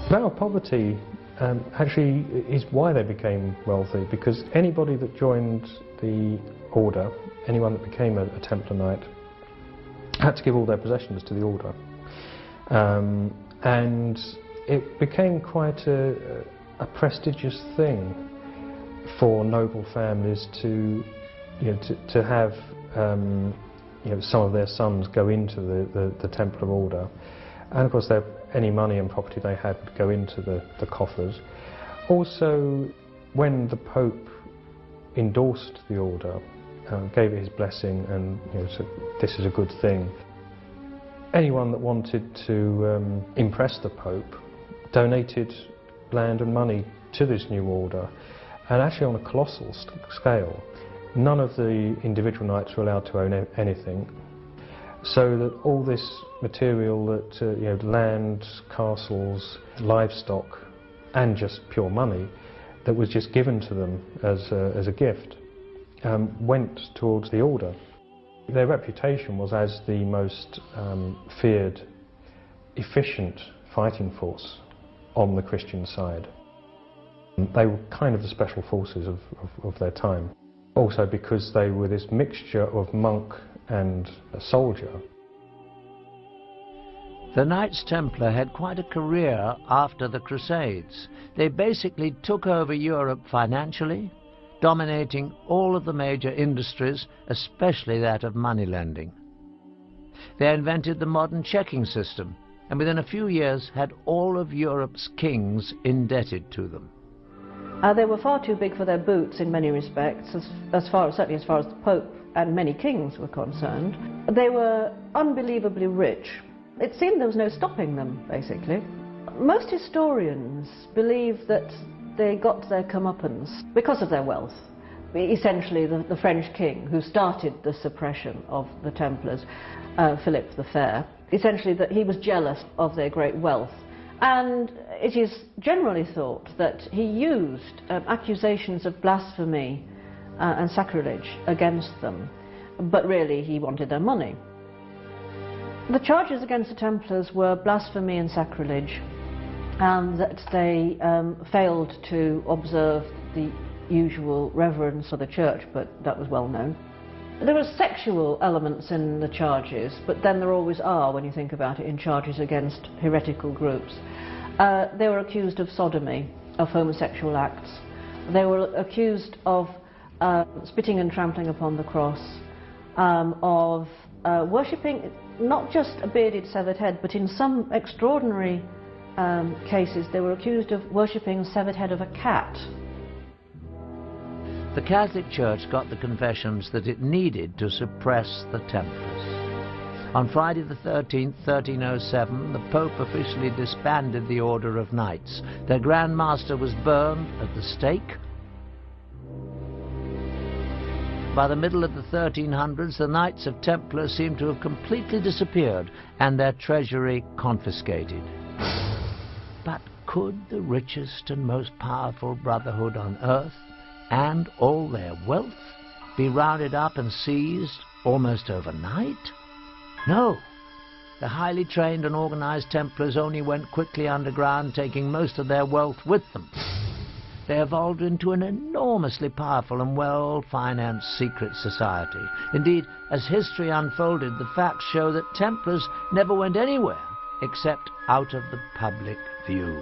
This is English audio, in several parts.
Vow of poverty actually is why they became wealthy, because anybody that joined the order, anyone that became a Templar Knight, had to give all their possessions to the order. And it became quite a prestigious thing for noble families to, to have some of their sons go into the Templar order. And of course any money and property they had would go into the coffers. Also, when the Pope endorsed the order, gave it his blessing and said this is a good thing, anyone that wanted to impress the Pope donated land and money to this new order, and actually on a colossal scale. None of the individual knights were allowed to own anything, so that all this material, that land, castles, livestock, and just pure money that was just given to them as a gift, went towards the order. Their reputation was as the most feared, efficient fighting force on the Christian side. They were kind of the special forces of their time. Also because they were this mixture of monk and a soldier. The Knights Templar had quite a career after the Crusades. They basically took over Europe financially, dominating all of the major industries, especially that of money lending. They invented the modern checking system, and within a few years had all of Europe's kings indebted to them. They were far too big for their boots in many respects, certainly as far as the Pope and many kings were concerned. They were unbelievably rich. It seemed there was no stopping them, basically. Most historians believe that they got their comeuppance because of their wealth. Essentially, the French king who started the suppression of the Templars, Philip the Fair, essentially that he was jealous of their great wealth. And it is generally thought that he used accusations of blasphemy and sacrilege against them, but really he wanted their money. The charges against the Templars were blasphemy and sacrilege, and that they failed to observe the usual reverence for the church, but that was well known. There were sexual elements in the charges, but then there always are when you think about it in charges against heretical groups. They were accused of sodomy, of homosexual acts. They were accused of spitting and trampling upon the cross, of worshipping not just a bearded severed head, but in some extraordinary cases they were accused of worshipping the severed head of a cat. The Catholic Church got the confessions that it needed to suppress the Templars. On Friday the 13th, 1307, the Pope officially disbanded the Order of Knights. Their Grand Master was burned at the stake. By the middle of the 1300s, the Knights of Templar seemed to have completely disappeared and their treasury confiscated. But could the richest and most powerful brotherhood on earth and all their wealth be rounded up and seized almost overnight? No. The highly trained and organized Templars only went quickly underground, taking most of their wealth with them. They evolved into an enormously powerful and well-financed secret society. Indeed, as history unfolded, the facts show that Templars never went anywhere except out of the public view.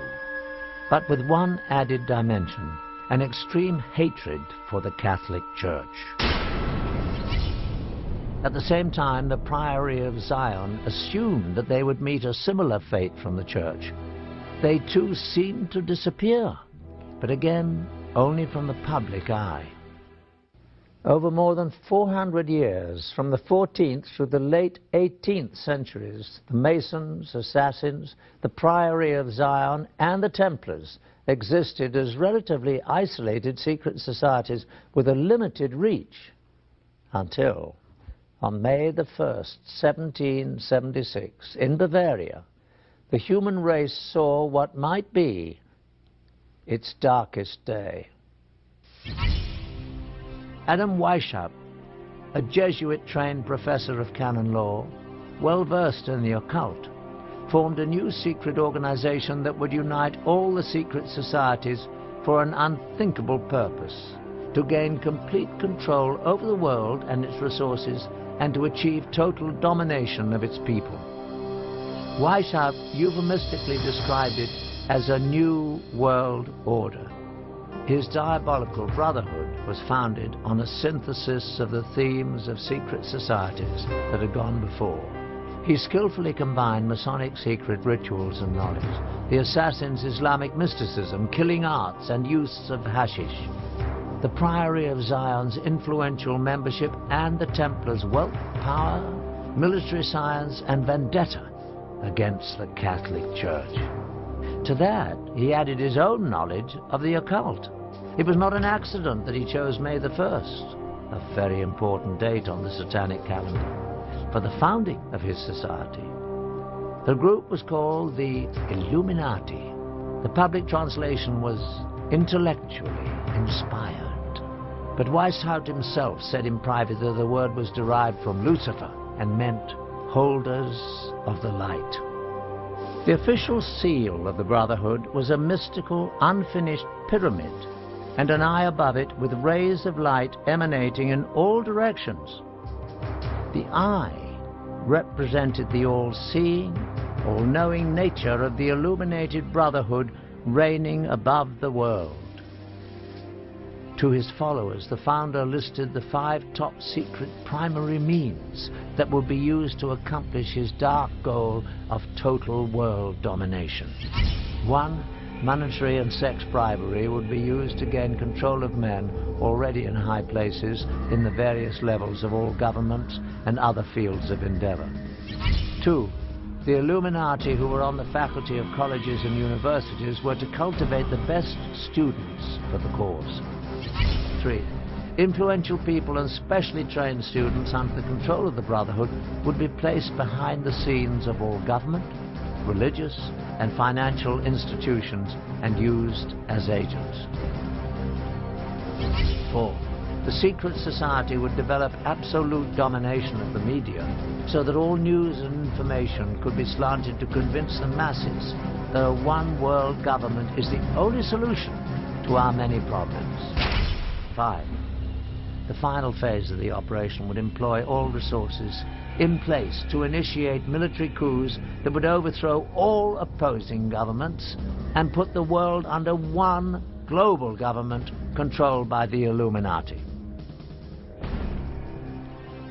But with one added dimension: an extreme hatred for the Catholic Church. At the same time, the Priory of Zion assumed that they would meet a similar fate from the Church. They too seemed to disappear, but again, only from the public eye. Over more than 400 years, from the 14th through the late 18th centuries, the Masons, Assassins, the Priory of Zion, and the Templars existed as relatively isolated secret societies with a limited reach, until on May the 1st, 1776, in Bavaria, the human race saw what might be its darkest day. Adam Weishaupt, a Jesuit-trained professor of canon law, well versed in the occult, formed a new secret organization that would unite all the secret societies for an unthinkable purpose: to gain complete control over the world and its resources, and to achieve total domination of its people. Weishaupt euphemistically described it as a new world order. His diabolical brotherhood was founded on a synthesis of the themes of secret societies that had gone before. He skillfully combined Masonic secret rituals and knowledge, the assassins' Islamic mysticism, killing arts, and use of hashish, the Priory of Zion's influential membership, and the Templars' wealth, power, military science, and vendetta against the Catholic Church. To that, he added his own knowledge of the occult. It was not an accident that he chose May the 1st, a very important date on the satanic calendar, for the founding of his society. The group was called the Illuminati. The public translation was intellectually inspired. But Weishaupt himself said in private that the word was derived from Lucifer and meant holders of the light. The official seal of the Brotherhood was a mystical, unfinished pyramid, and an eye above it with rays of light emanating in all directions. The eye represented the all-seeing, all-knowing nature of the illuminated Brotherhood reigning above the world. To his followers, the founder listed the 5 top-secret primary means that would be used to accomplish his dark goal of total world domination. 1. Monetary and sex bribery would be used to gain control of men already in high places in the various levels of all governments and other fields of endeavor. 2. The Illuminati, who were on the faculty of colleges and universities, were to cultivate the best students for the cause. 3. Influential people and specially trained students under the control of the Brotherhood would be placed behind the scenes of all government, religious, and financial institutions and used as agents. 4. The secret society would develop absolute domination of the media so that all news and information could be slanted to convince the masses that a one world government is the only solution to our many problems. 5. The final phase of the operation would employ all resources in place to initiate military coups that would overthrow all opposing governments and put the world under one global government controlled by the Illuminati.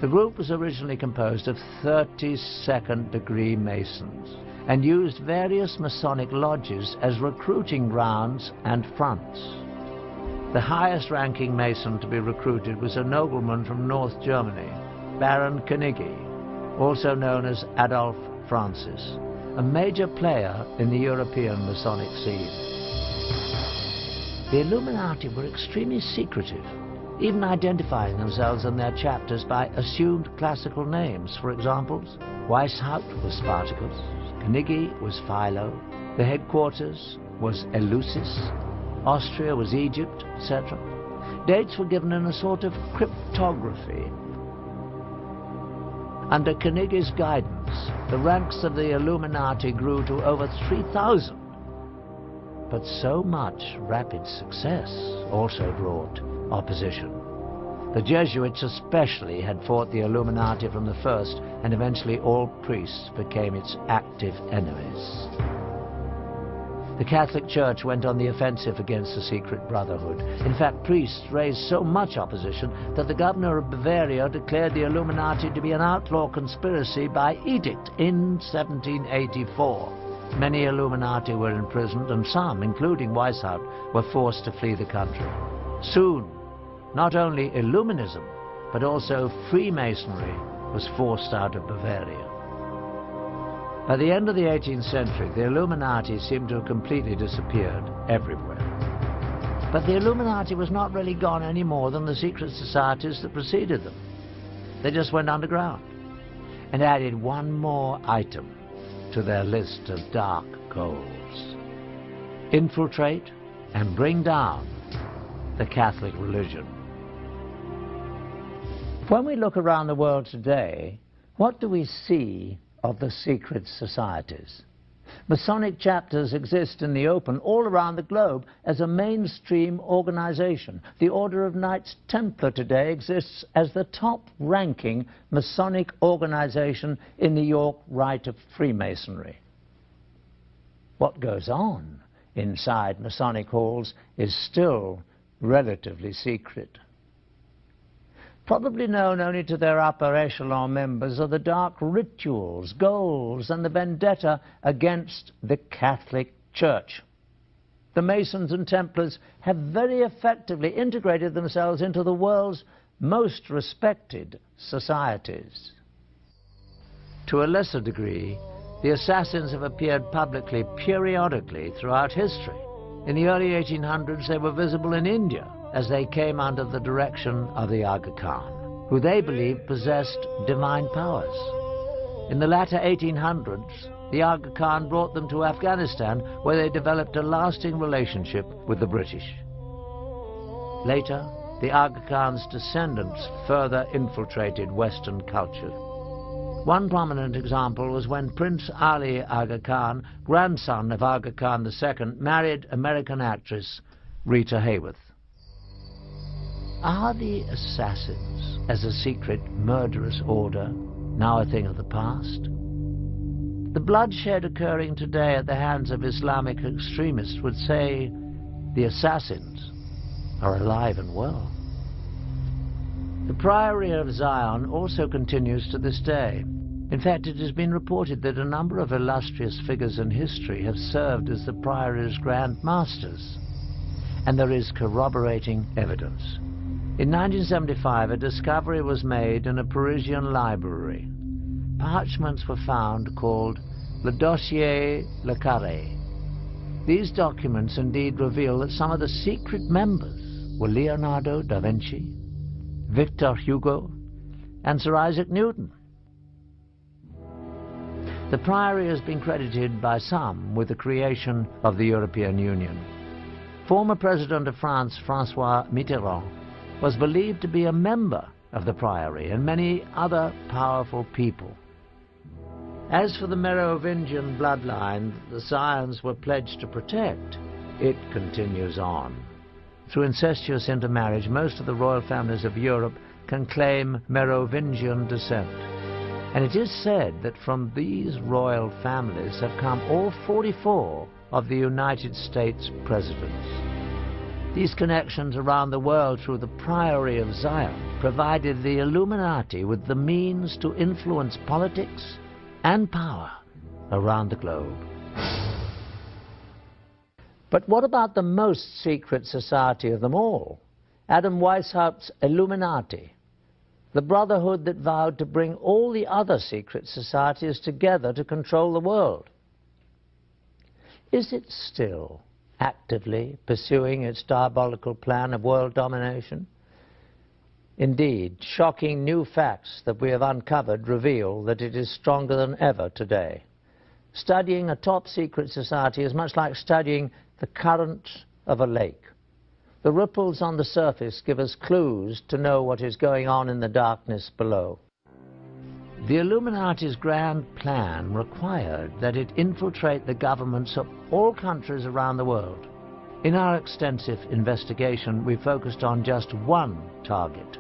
The group was originally composed of 32nd-degree Masons and used various Masonic lodges as recruiting grounds and fronts. The highest-ranking Mason to be recruited was a nobleman from North Germany, Baron Knigge, also known as Adolf Francis, a major player in the European Masonic scene. The Illuminati were extremely secretive, even identifying themselves and their chapters by assumed classical names. For example, Weishaupt was Spartacus, Knigge was Philo, the headquarters was Eleusis, Austria was Egypt, etc. Dates were given in a sort of cryptography. Under Knigge's guidance, the ranks of the Illuminati grew to over 3,000. But so much rapid success also brought opposition. The Jesuits especially had fought the Illuminati from the first, and eventually all priests became its active enemies. The Catholic Church went on the offensive against the secret brotherhood. In fact, priests raised so much opposition that the governor of Bavaria declared the Illuminati to be an outlaw conspiracy by edict in 1784. Many Illuminati were imprisoned, and some, including Weishaupt, were forced to flee the country. Soon, not only Illuminism, but also Freemasonry was forced out of Bavaria. By the end of the 18th century, the Illuminati seemed to have completely disappeared everywhere. But the Illuminati was not really gone any more than the secret societies that preceded them. They just went underground and added one more item to their list of dark goals: infiltrate and bring down the Catholic religion. When we look around the world today, what do we see of the secret societies. Masonic chapters exist in the open all around the globe as a mainstream organization. The Order of Knights Templar today exists as the top-ranking Masonic organization in the York Rite of Freemasonry. What goes on inside Masonic halls is still relatively secret. Probably known only to their upper echelon members are the dark rituals, goals, and the vendetta against the Catholic Church. The Masons and Templars have very effectively integrated themselves into the world's most respected societies. To a lesser degree, the assassins have appeared publicly periodically throughout history. In the early 1800s, they were visible in India as they came under the direction of the Aga Khan, who they believed possessed divine powers. In the latter 1800s, the Aga Khan brought them to Afghanistan, where they developed a lasting relationship with the British. Later, the Aga Khan's descendants further infiltrated Western culture. One prominent example was when Prince Ali Aga Khan, grandson of Aga Khan II, married American actress Rita Hayworth. Are the assassins, as a secret murderous order, now a thing of the past? The bloodshed occurring today at the hands of Islamic extremists would say the assassins are alive and well. The Priory of Zion also continues to this day. In fact, it has been reported that a number of illustrious figures in history have served as the Priory's Grand Masters, and there is corroborating evidence. In 1975, a discovery was made in a Parisian library. Parchments were found called Le Dossier Le Carré. These documents indeed reveal that some of the secret members were Leonardo da Vinci, Victor Hugo, and Sir Isaac Newton. The Priory has been credited by some with the creation of the European Union. Former President of France, François Mitterrand, was believed to be a member of the Priory, and many other powerful people. As for the Merovingian bloodline the Scions were pledged to protect, it continues on. Through incestuous intermarriage, most of the royal families of Europe can claim Merovingian descent. And it is said that from these royal families have come all 44 of the United States presidents. These connections around the world through the Priory of Zion provided the Illuminati with the means to influence politics and power around the globe. But what about the most secret society of them all? Adam Weishaupt's Illuminati, the brotherhood that vowed to bring all the other secret societies together to control the world. Is it still actively pursuing its diabolical plan of world domination? Indeed, shocking new facts that we have uncovered reveal that it is stronger than ever today. Studying a top-secret society is much like studying the current of a lake. The ripples on the surface give us clues to know what is going on in the darkness below. The Illuminati's grand plan required that it infiltrate the governments of all countries around the world. In our extensive investigation, we focused on just one target,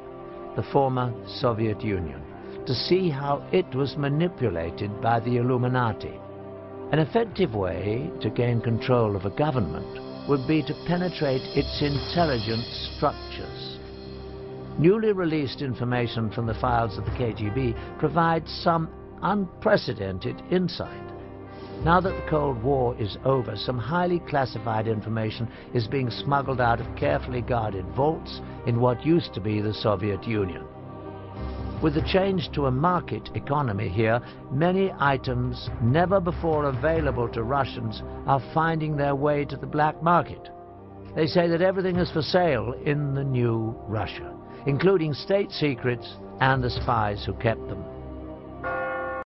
the former Soviet Union, to see how it was manipulated by the Illuminati. An effective way to gain control of a government would be to penetrate its intelligence structures. Newly released information from the files of the KGB provides some unprecedented insight. Now that the Cold War is over, some highly classified information is being smuggled out of carefully guarded vaults in what used to be the Soviet Union. With the change to a market economy here, many items never before available to Russians are finding their way to the black market. They say that everything is for sale in the new Russia, including state secrets and the spies who kept them.